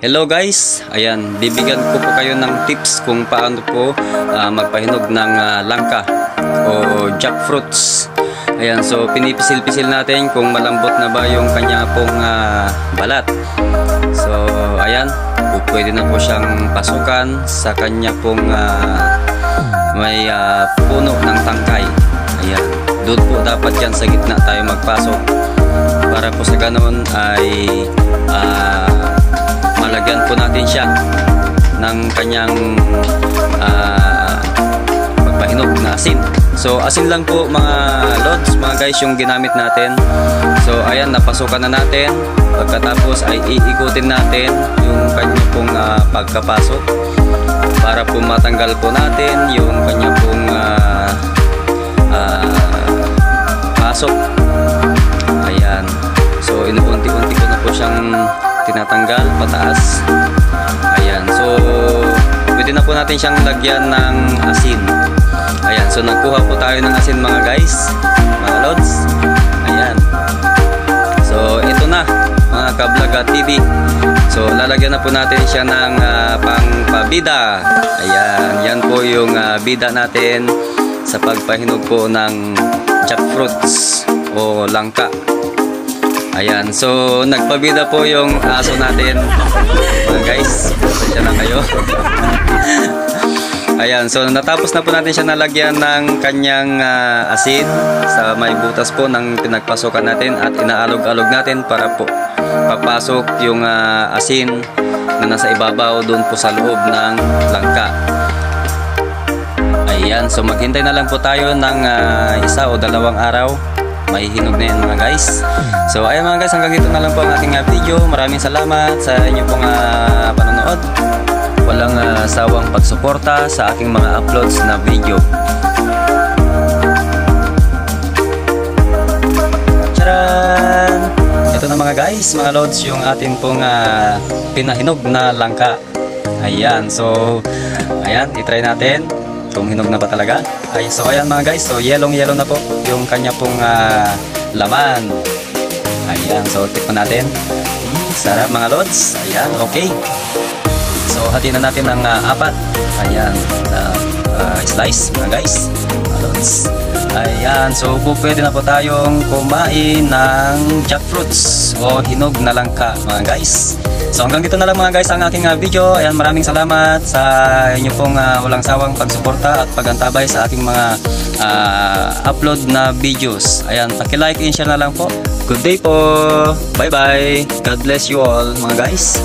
Hello guys, ayan, bibigyan ko po kayo ng tips kung paano po magpahinog ng langka o jackfruits. Ayan, so pinipisil-pisil natin kung malambot na ba yung kanya pong balat. So ayan, pwede na po siyang pasukan sa kanya pong may puno ng tangkay. Ayan, doon po dapat yan sa gitna tayo magpasok para po sa ganoon ay malagyan po natin siya ng kanyang magpahinog na asin. So asin lang po mga lods, mga guys, yung ginamit natin. So ayan, napasukan na natin. Pagkatapos ay iikutin natin yung kanya pong pagkapasok para po matanggal po natin yung kanya pong pasok. Ayan, so inuunti-unti ko na po siyang tinatanggal pataas. Ayan, so pwede na po natin siyang lagyan ng asin. Ayan, so nagkuha po tayo ng asin mga guys, mga lods. Ayan, so ito na mga Kablaga TV. So lalagyan na po natin siya ng pangpabida. Ayan, yan po yung bida natin sa pagpahinog po ng jackfruits o langka. Ayan, so nagpabida po yung aso natin mga guys, pasensya na kayo. Ayan, so natapos na po natin siya nalagyan ng kanyang asin sa may butas po ng pinagpasokan natin at inaalog-alog natin para po papasok yung asin na nasa ibabaw doon po sa loob ng langka. Ayan, so maghintay na lang po tayo ng 1 o 2 araw. May hinog na yan mga guys. So ayan mga guys, hanggang dito na lang po ang ating video. Maraming salamat sa inyong pong panonood. Walang sawang pagsuporta sa aking mga uploads na video. Tcharan! Ito na mga guys, mga lods, yung ating pong pinahinog na langka. Ayan, so ayan, itry natin kung hinog na ba talaga. Ay, so ayan mga guys, so yellow na po yung kanya pong laman. Ayan, so tikman natin. Sarap mga lods. Ayan, okay. So hatiin na natin ng 4. Ayan, slice mga guys, mga lods. Ayan, so pwede na po tayong kumain ng jackfruits o hinog na langka mga guys. So hanggang dito na lang mga guys ang aking video. Ayan, maraming salamat sa inyo pong walang sawang pagsuporta at pagantabay sa aking mga upload na videos. Ayan, paki-like and share na lang po. Good day po. Bye bye. God bless you all mga guys.